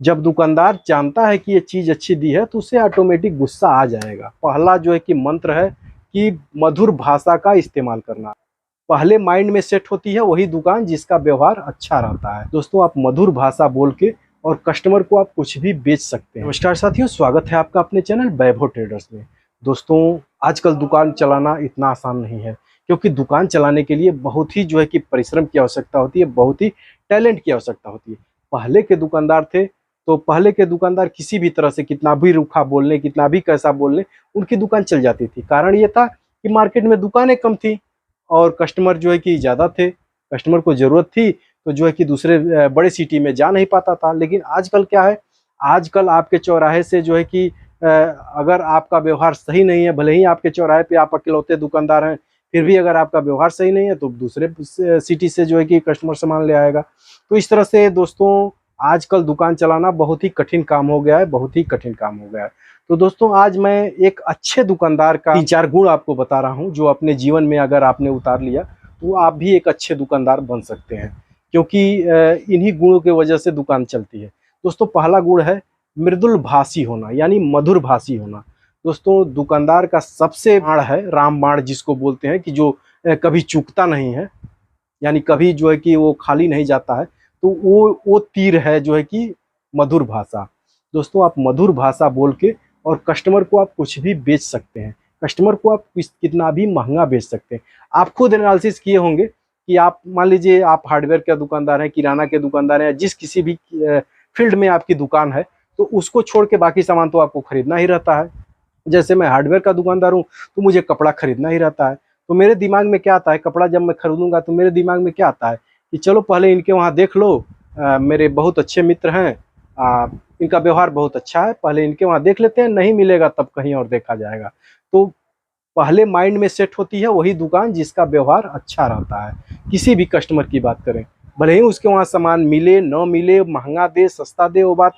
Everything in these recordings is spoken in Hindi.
जब दुकानदार जानता है कि ये चीज़ अच्छी दी है तो उसे ऑटोमेटिक गुस्सा आ जाएगा। पहला जो है कि मंत्र है कि मधुर भाषा का इस्तेमाल करना। पहले माइंड में सेट होती है वही दुकान जिसका व्यवहार अच्छा रहता है। दोस्तों, आप मधुर भाषा बोल के और कस्टमर को आप कुछ भी बेच सकते हैं। नमस्कार साथियों, स्वागत है आपका अपने चैनल वैभव ट्रेडर्स में। दोस्तों, आजकल दुकान चलाना इतना आसान नहीं है, क्योंकि दुकान चलाने के लिए बहुत ही जो है कि परिश्रम की आवश्यकता होती है, बहुत ही टैलेंट की आवश्यकता होती है। पहले के दुकानदार थे तो पहले के दुकानदार किसी भी तरह से कितना भी रूखा बोल लें, कितना भी कैसा बोल लें, उनकी दुकान चल जाती थी। कारण ये था कि मार्केट में दुकानें कम थी और कस्टमर जो है कि ज़्यादा थे। कस्टमर को ज़रूरत थी तो जो है कि दूसरे बड़े सिटी में जा नहीं पाता था। लेकिन आजकल क्या है, आजकल आपके चौराहे से जो है कि अगर आपका व्यवहार सही नहीं है, भले ही आपके चौराहे पे आप अकेलौते दुकानदार हैं, फिर भी अगर आपका व्यवहार सही नहीं है तो दूसरे सिटी से जो है कि कस्टमर सामान ले आएगा। तो इस तरह से दोस्तों, आजकल दुकान चलाना बहुत ही कठिन काम हो गया है, बहुत ही कठिन काम हो गया है। तो दोस्तों, आज मैं एक अच्छे दुकानदार का 3-4 गुण आपको बता रहा हूं, जो अपने जीवन में अगर आपने उतार लिया तो आप भी एक अच्छे दुकानदार बन सकते हैं, क्योंकि इन्हीं गुणों की वजह से दुकान चलती है। दोस्तों, पहला गुण है मृदुल भाषी होना, यानी मधुर भाषी होना। दोस्तों, दुकानदार का सबसे बाण है राम बाण, जिसको बोलते हैं कि जो कभी चूकता नहीं है, यानी कभी जो है कि वो खाली नहीं जाता है। तो वो तीर है जो है कि मधुर भाषा। दोस्तों, आप मधुर भाषा बोल के और कस्टमर को आप कुछ भी बेच सकते हैं। कस्टमर को आप कितना भी महंगा बेच सकते हैं। आप खुद एनालिसिस किए होंगे कि आप मान लीजिए आप हार्डवेयर के दुकानदार हैं, किराना के दुकानदार हैं, जिस किसी भी फील्ड में आपकी दुकान है, तो उसको छोड़ के बाकी सामान तो आपको खरीदना ही रहता है। जैसे मैं हार्डवेयर का दुकानदार हूँ तो मुझे कपड़ा खरीदना ही रहता है। तो मेरे दिमाग में क्या आता है, कपड़ा जब मैं खरीदूंगा तो मेरे दिमाग में क्या आता है कि चलो पहले इनके वहाँ देख लो, मेरे बहुत अच्छे मित्र हैं, इनका व्यवहार बहुत अच्छा है, पहले इनके वहाँ देख लेते हैं, नहीं मिलेगा तब कहीं और देखा जाएगा। तो पहले माइंड में सेट होती है वही दुकान जिसका व्यवहार अच्छा रहता है। किसी भी कस्टमर की बात करें, भले ही उसके वहाँ सामान मिले न मिले, महंगा दे सस्ता दे, वो बात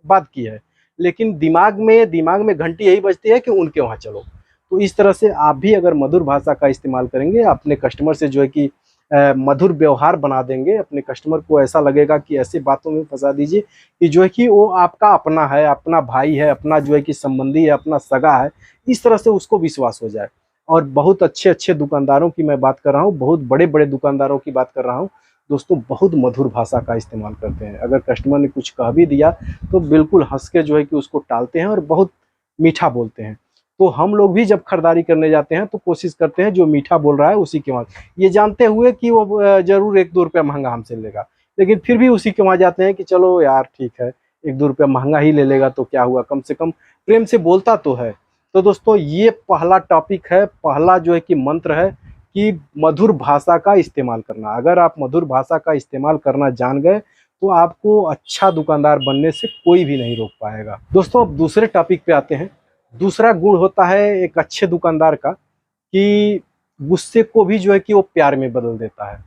बात की है, लेकिन दिमाग में घंटी यही बजती है कि उनके वहाँ चलो। तो इस तरह से आप भी अगर मधुर भाषा का इस्तेमाल करेंगे, अपने कस्टमर से जो है कि मधुर व्यवहार बना देंगे, अपने कस्टमर को ऐसा लगेगा कि ऐसी बातों में फंसा दीजिए कि जो है कि वो आपका अपना है, अपना भाई है, अपना जो है कि संबंधी है, अपना सगा है। इस तरह से उसको विश्वास हो जाए। और बहुत अच्छे अच्छे दुकानदारों की मैं बात कर रहा हूँ, बहुत बड़े बड़े दुकानदारों की बात कर रहा हूँ। दोस्तों, बहुत मधुर भाषा का इस्तेमाल करते हैं। अगर कस्टमर ने कुछ कह भी दिया तो बिल्कुल हंस के जो है कि उसको टालते हैं और बहुत मीठा बोलते हैं। तो हम लोग भी जब खरीदारी करने जाते हैं तो कोशिश करते हैं जो मीठा बोल रहा है उसी के वहाँ, ये जानते हुए कि वो जरूर 1-2 रुपया महंगा हमसे लेगा, लेकिन फिर भी उसी के वहाँ जाते हैं कि चलो यार ठीक है, 1-2 रुपया महंगा ही ले लेगा तो क्या हुआ, कम से कम प्रेम से बोलता तो है। तो दोस्तों, ये पहला टॉपिक है, पहला जो है कि मंत्र है कि मधुर भाषा का इस्तेमाल करना। अगर आप मधुर भाषा का इस्तेमाल करना जान गए तो आपको अच्छा दुकानदार बनने से कोई भी नहीं रोक पाएगा। दोस्तों, अब दूसरे टॉपिक पे आते हैं। दूसरा गुण होता है एक अच्छे दुकानदार का कि गुस्से को भी जो है कि वो प्यार में बदल देता है।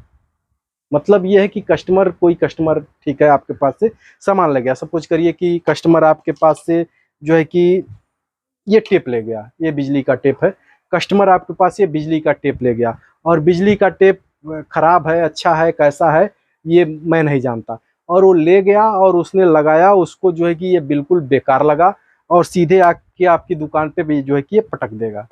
मतलब ये है कि कोई कस्टमर ठीक है आपके पास से सामान ले गया, सपोज करिए कि कस्टमर आपके पास से जो है कि ये टेप ले गया, ये बिजली का टेप है। कस्टमर आपके पास ये बिजली का टेप ले गया और बिजली का टेप खराब है, अच्छा है, कैसा है, ये मैं नहीं जानता, और वो ले गया और उसने लगाया, उसको जो है कि ये बिल्कुल बेकार लगा और सीधे आके आपकी दुकान पे भी जो है कि ये पटक देगा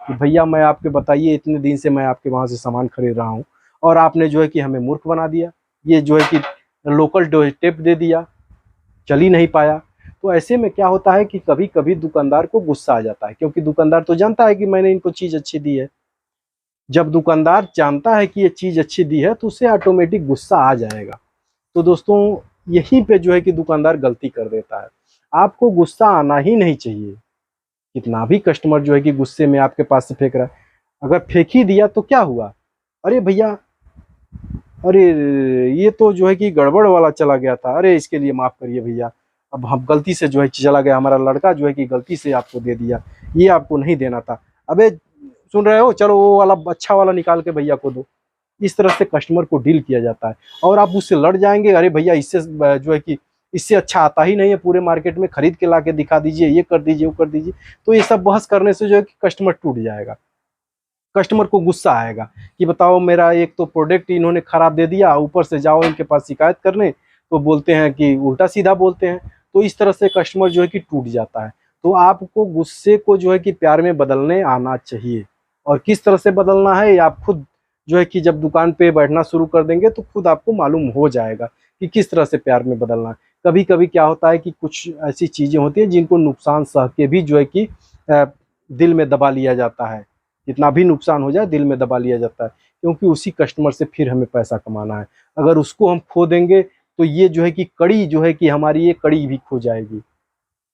कि भैया मैं आपके बताइए इतने दिन से मैं आपके वहाँ से सामान खरीद रहा हूँ और आपने जो है कि हमें मूर्ख बना दिया, ये जो है कि लोकल टेप दे दिया, चल ही नहीं पाया। तो ऐसे में क्या होता है कि कभी कभी दुकानदार को गुस्सा आ जाता है, क्योंकि दुकानदार तो जानता है कि मैंने इनको चीज़ अच्छी दी है। जब दुकानदार जानता है कि ये चीज़ अच्छी दी है तो उसे ऑटोमेटिक गुस्सा आ जाएगा। तो दोस्तों, यहीं पे जो है कि दुकानदार गलती कर देता है। आपको गुस्सा आना ही नहीं चाहिए। कितना भी कस्टमर जो है कि गुस्से में आपके पास से फेंक रहा है, अगर फेंक ही दिया तो क्या हुआ, अरे भैया, अरे ये तो जो है कि गड़बड़ वाला चला गया था, अरे इसके लिए माफ़ करिए भैया, अब हम गलती से जो है चला गया, हमारा लड़का जो है कि गलती से आपको दे दिया, ये आपको नहीं देना था। अबे सुन रहे हो, चलो वो वाला अच्छा वाला निकाल के भैया को दो। इस तरह से कस्टमर को डील किया जाता है और आप उससे लड़ जाएंगे, अरे भैया इससे जो है कि इससे अच्छा आता ही नहीं है पूरे मार्केट में, खरीद के ला के दिखा दीजिए, ये कर दीजिए, वो कर दीजिए। तो ये सब बहस करने से जो है कि कस्टमर टूट जाएगा, कस्टमर को गुस्सा आएगा कि बताओ मेरा एक तो प्रोडक्ट इन्होंने खराब दे दिया, ऊपर से जाओ इनके पास शिकायत करने तो बोलते हैं कि उल्टा सीधा बोलते हैं। तो इस तरह से कस्टमर जो है कि टूट जाता है। तो आपको गुस्से को जो है कि प्यार में बदलने आना चाहिए, और किस तरह से बदलना है ये आप खुद जो है कि जब दुकान पे बैठना शुरू कर देंगे तो खुद आपको मालूम हो जाएगा कि किस तरह से प्यार में बदलना है। कभी कभी क्या होता है कि कुछ ऐसी चीज़ें होती हैं जिनको नुकसान सह के भी जो है कि दिल में दबा लिया जाता है। कितना भी नुकसान हो जाए दिल में दबा लिया जाता है, क्योंकि उसी कस्टमर से फिर हमें पैसा कमाना है। अगर उसको हम खो देंगे तो ये जो है कि कड़ी जो है कि हमारी ये कड़ी भी खो जाएगी,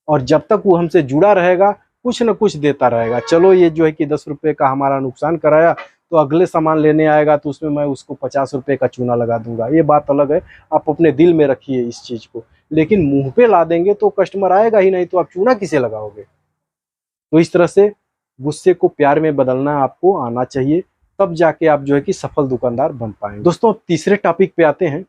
और जब तक वो हमसे जुड़ा रहेगा कुछ न कुछ देता रहेगा। चलो ये जो है कि 10 रुपये का हमारा नुकसान कराया, तो अगले सामान लेने आएगा तो उसमें मैं उसको 50 रुपये का चूना लगा दूंगा। ये बात अलग है, आप अपने दिल में रखिए इस चीज़ को। लेकिन मुंह पे ला देंगे तो कस्टमर आएगा ही नहीं, तो आप चूना किसे लगाओगे। तो इस तरह से गुस्से को प्यार में बदलना आपको आना चाहिए, तब जाके आप जो है कि सफल दुकानदार बन पाएंगे। दोस्तों अब तीसरे टॉपिक पे आते हैं।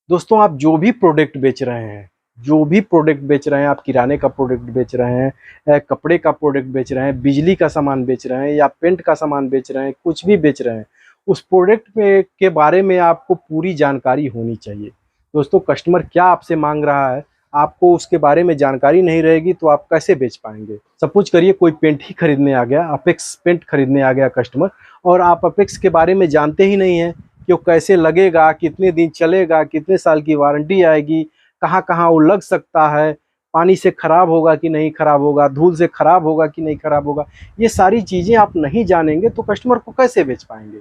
दोस्तों आप जो भी प्रोडक्ट बेच रहे हैं, जो भी प्रोडक्ट बेच रहे हैं, आप किराने का प्रोडक्ट बेच रहे हैं, कपड़े का प्रोडक्ट बेच रहे हैं, बिजली का सामान बेच रहे हैं, या पेंट का सामान बेच रहे हैं, कुछ भी बेच रहे हैं, उस प्रोडक्ट में के बारे में आपको पूरी जानकारी होनी चाहिए। दोस्तों कस्टमर क्या आपसे मांग रहा है, आपको उसके बारे में जानकारी नहीं रहेगी तो आप कैसे बेच पाएंगे। सपोज करिए कोई पेंट ही खरीदने आ गया, अपेक्स पेंट खरीदने आ गया कस्टमर, और आप अपेक्स के बारे में जानते ही नहीं हैं कि वो कैसे लगेगा, कितने दिन चलेगा, कितने साल की वारंटी आएगी, कहाँ कहाँ वो लग सकता है, पानी से खराब होगा कि नहीं खराब होगा, धूल से खराब होगा कि नहीं खराब होगा, ये सारी चीज़ें आप नहीं जानेंगे तो कस्टमर को कैसे बेच पाएंगे।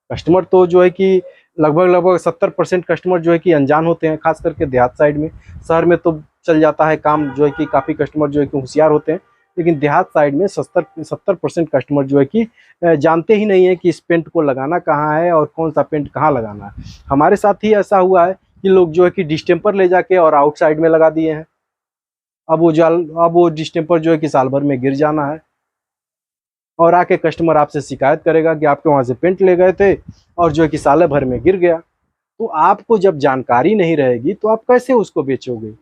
कस्टमर तो जो है कि लगभग 70% कस्टमर जो है कि अनजान होते हैं, खास करके देहात साइड में। शहर में तो चल जाता है काम, जो है कि काफ़ी कस्टमर जो है कि होशियार होते हैं, लेकिन देहात साइड में 70% कस्टमर जो है कि जानते ही नहीं है कि इस पेंट को लगाना कहाँ है और कौन सा पेंट कहाँ लगाना है। हमारे साथ ही ऐसा हुआ है कि लोग जो है कि डिस्टेम्पर ले जाके और आउटसाइड में लगा दिए हैं। अब वो डिस्टेम्पर जो है कि साल भर में गिर जाना है, और आके कस्टमर आपसे शिकायत करेगा कि आपके वहाँ से पेंट ले गए थे और जो है कि साल भर में गिर गया। तो आपको जब जानकारी नहीं रहेगी तो आप कैसे उसको बेचोगे।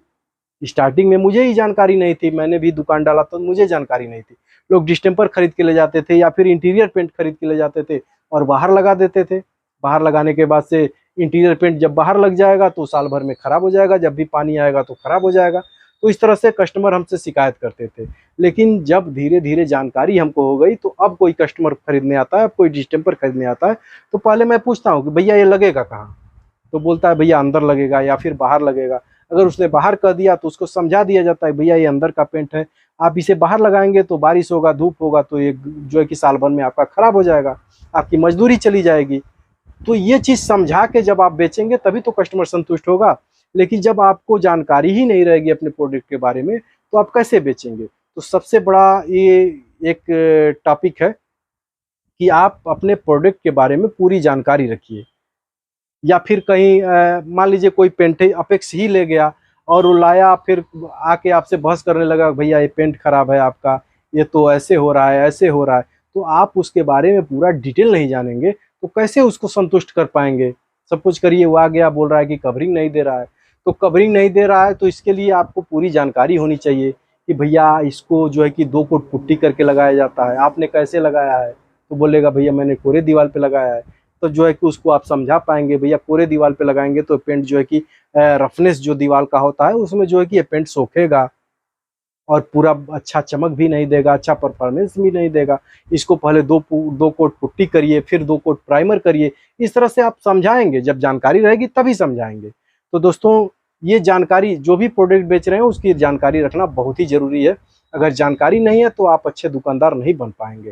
स्टार्टिंग में मुझे ही जानकारी नहीं थी, मैंने भी दुकान डाला तो मुझे जानकारी नहीं थी। लोग डिस्टेम्पर खरीद के ले जाते थे या फिर इंटीरियर पेंट खरीद के ले जाते थे और बाहर लगा देते थे। बाहर लगाने के बाद से इंटीरियर पेंट जब बाहर लग जाएगा तो साल भर में ख़राब हो जाएगा, जब भी पानी आएगा तो ख़राब हो जाएगा। तो इस तरह से कस्टमर हमसे शिकायत करते थे। लेकिन जब धीरे धीरे जानकारी हमको हो गई तो अब कोई कस्टमर खरीदने आता है, अब कोई डिस्टेम्पर खरीदने आता है तो पहले मैं पूछता हूँ कि भैया ये लगेगा कहाँ, तो बोलता है भैया अंदर लगेगा या फिर बाहर लगेगा। अगर उसने बाहर कर दिया तो उसको समझा दिया जाता है भैया ये अंदर का पेंट है, आप इसे बाहर लगाएंगे तो बारिश होगा, धूप होगा, तो ये जो है कि साल भर में आपका ख़राब हो जाएगा, आपकी मजदूरी चली जाएगी। तो ये चीज़ समझा के जब आप बेचेंगे तभी तो कस्टमर संतुष्ट होगा। लेकिन जब आपको जानकारी ही नहीं रहेगी अपने प्रोडक्ट के बारे में तो आप कैसे बेचेंगे। तो सबसे बड़ा ये एक टॉपिक है कि आप अपने प्रोडक्ट के बारे में पूरी जानकारी रखिए। या फिर कहीं मान लीजिए कोई पेंट अपेक्स ही ले गया और वो लाया, फिर आके आपसे बहस करने लगा भैया ये पेंट खराब है आपका, ये तो ऐसे हो रहा है, ऐसे हो रहा है। तो आप उसके बारे में पूरा डिटेल नहीं जानेंगे तो कैसे उसको संतुष्ट कर पाएंगे। सपोज करिए वो आ गया बोल रहा है कि कवरिंग नहीं दे रहा है, तो कवरिंग नहीं दे रहा है तो इसके लिए आपको पूरी जानकारी होनी चाहिए कि भैया इसको जो है कि 2 कोट पुट्टी करके लगाया जाता है, आपने कैसे लगाया है। तो बोलेगा भैया मैंने कोरे दीवार पे लगाया है। तो जो है कि उसको आप समझा पाएंगे भैया कोरे दीवार पे लगाएंगे तो पेंट जो है कि रफनेस जो दीवार का होता है उसमें जो है कि ये पेंट सोखेगा और पूरा अच्छा चमक भी नहीं देगा, अच्छा परफॉर्मेंस भी नहीं देगा। इसको पहले दो कोट पुट्टी करिए, फिर 2 कोट प्राइमर करिए। इस तरह से आप समझाएंगे, जब जानकारी रहेगी तभी समझाएंगे। तो दोस्तों ये जानकारी, जो भी प्रोडक्ट बेच रहे हैं उसकी जानकारी रखना बहुत ही ज़रूरी है। अगर जानकारी नहीं है तो आप अच्छे दुकानदार नहीं बन पाएंगे।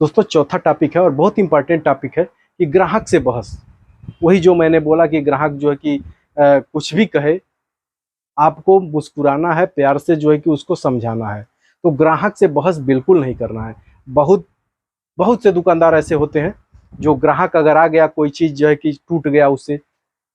दोस्तों चौथा टॉपिक है और बहुत इंपॉर्टेंट टॉपिक है कि ग्राहक से बहस। वही जो मैंने बोला कि ग्राहक जो है कि कुछ भी कहे, आपको मुस्कुराना है, प्यार से जो है कि उसको समझाना है। तो ग्राहक से बहस बिल्कुल नहीं करना है। बहुत से दुकानदार ऐसे होते हैं जो ग्राहक अगर आ गया, कोई चीज़ जो है कि टूट गया उससे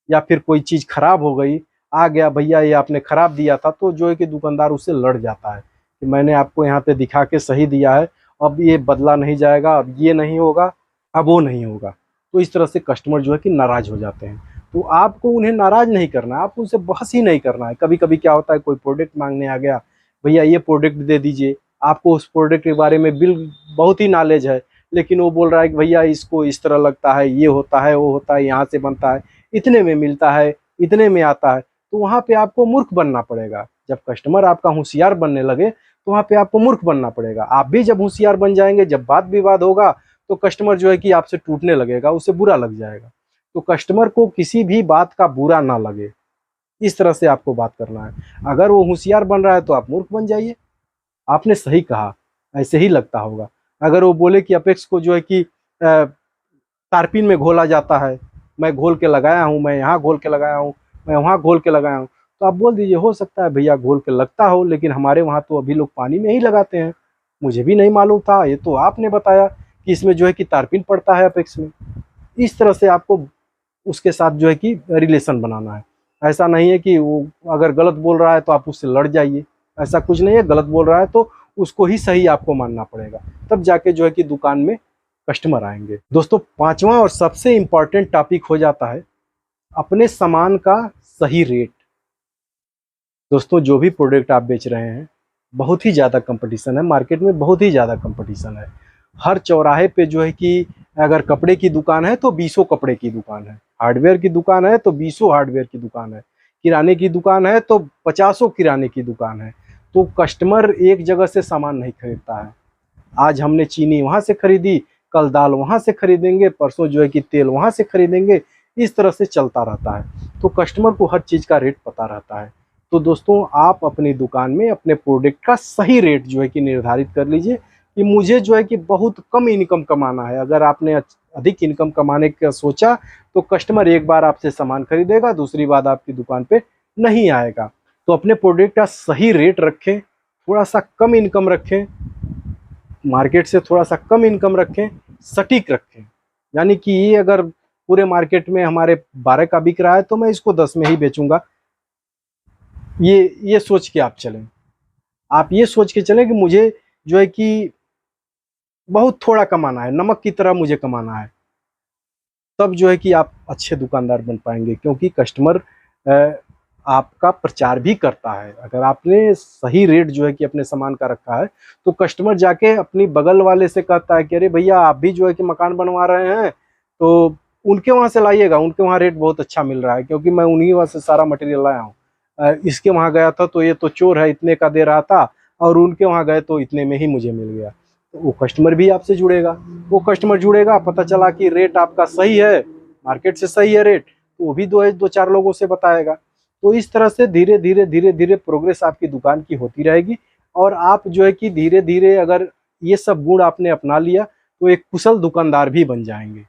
या फिर कोई चीज़ खराब हो गई, आ गया भैया ये आपने ख़राब दिया था, तो जो है कि दुकानदार उससे लड़ जाता है कि मैंने आपको यहाँ पे दिखा के सही दिया है, अब ये बदला नहीं जाएगा, अब ये नहीं होगा, अब वो नहीं होगा। तो इस तरह से कस्टमर जो है कि नाराज़ हो जाते हैं। तो आपको उन्हें नाराज़ नहीं करना है, आप उनसे बहस ही नहीं करना है। कभी कभी क्या होता है, कोई प्रोडक्ट मांगने आ गया, भैया ये प्रोडक्ट दे दीजिए, आपको उस प्रोडक्ट के बारे में बहुत ही नॉलेज है, लेकिन वो बोल रहा है कि भैया इसको इस तरह लगता है, ये होता है, वो होता है, यहाँ से बनता है, इतने में मिलता है, इतने में आता है। तो वहाँ पे आपको मूर्ख बनना पड़ेगा। जब कस्टमर आपका होशियार बनने लगे तो वहाँ पे आपको मूर्ख बनना पड़ेगा। आप भी जब होशियार बन जाएंगे, जब वाद विवाद होगा तो कस्टमर जो है कि आपसे टूटने लगेगा, उसे बुरा लग जाएगा। तो कस्टमर को किसी भी बात का बुरा ना लगे, इस तरह से आपको बात करना है। अगर वो होशियार बन रहा है तो आप मूर्ख बन जाइए। आपने सही कहा, ऐसे ही लगता होगा। अगर वो बोले कि अपेक्स को जो है कि तारपीन में घोला जाता है, मैं घोल के लगाया हूँ, मैं यहाँ घोल के लगाया हूँ, मैं वहाँ घोल के लगाया हूँ, तो आप बोल दीजिए हो सकता है भैया घोल के लगता हो, लेकिन हमारे वहाँ तो अभी लोग पानी में ही लगाते हैं, मुझे भी नहीं मालूम था, ये तो आपने बताया कि इसमें जो है कि तारपीन पड़ता है अपेक्स में। इस तरह से आपको उसके साथ जो है कि रिलेशन बनाना है। ऐसा नहीं है कि वो अगर गलत बोल रहा है तो आप उससे लड़ जाइए, ऐसा कुछ नहीं है। गलत बोल रहा है तो उसको ही सही आपको मानना पड़ेगा, तब जाके जो है कि दुकान में कस्टमर आएंगे। दोस्तों, पांचवा और सबसे इम्पॉर्टेंट टॉपिक हो जाता है अपने सामान का सही रेट। दोस्तों, जो भी प्रोडक्ट आप बेच रहे हैं, बहुत ही ज़्यादा कंपटीशन है मार्केट में, बहुत ही ज़्यादा कंपटीशन है। हर चौराहे पे जो है कि अगर कपड़े की दुकान है तो 20 कपड़े की दुकान है, हार्डवेयर की दुकान है तो 20 हार्डवेयर की दुकान है, किराने की दुकान है तो 50 किराने की दुकान है। तो कस्टमर एक जगह से सामान नहीं खरीदता है। आज हमने चीनी वहाँ से खरीदी, कल दाल वहाँ से खरीदेंगे, परसों जो है कि तेल वहाँ से खरीदेंगे, इस तरह से चलता रहता है। तो कस्टमर को हर चीज़ का रेट पता रहता है। तो दोस्तों, आप अपनी दुकान में अपने प्रोडक्ट का सही रेट जो है कि निर्धारित कर लीजिए कि मुझे जो है कि बहुत कम इनकम कमाना है। अगर आपने अधिक इनकम कमाने का सोचा तो कस्टमर एक बार आपसे सामान खरीदेगा, दूसरी बार आपकी दुकान पे नहीं आएगा। तो अपने प्रोडक्ट का सही रेट रखें, थोड़ा सा कम इनकम रखें, मार्केट से थोड़ा सा कम इनकम रखें, सटीक रखें। यानी कि ये अगर पूरे मार्केट में हमारे 12 का बिक रहा है तो मैं इसको 10 में ही बेचूंगा, ये सोच के आप चलें। आप ये सोच के चलें कि मुझे जो है कि बहुत थोड़ा कमाना है, नमक की तरह मुझे कमाना है, तब जो है कि आप अच्छे दुकानदार बन पाएंगे। क्योंकि कस्टमर आपका प्रचार भी करता है। अगर आपने सही रेट जो है कि अपने सामान का रखा है तो कस्टमर जाके अपनी बगल वाले से कहता है कि अरे भैया, आप भी जो है कि मकान बनवा रहे हैं तो उनके वहाँ से लाइएगा, उनके वहाँ रेट बहुत अच्छा मिल रहा है, क्योंकि मैं उन्हीं वहाँ से सारा मटेरियल लाया हूँ। इसके वहाँ गया था तो ये तो चोर है, इतने का दे रहा था, और उनके वहाँ गए तो इतने में ही मुझे मिल गया। तो वो कस्टमर भी आपसे जुड़ेगा, वो कस्टमर जुड़ेगा, पता चला कि रेट आपका सही है, मार्केट से सही है रेट, तो वो भी दो चार लोगों से बताएगा। तो इस तरह से धीरे धीरे प्रोग्रेस आपकी दुकान की होती रहेगी। और आप जो है कि धीरे धीरे अगर ये सब गुण आपने अपना लिया तो एक कुशल दुकानदार भी बन जाएंगे।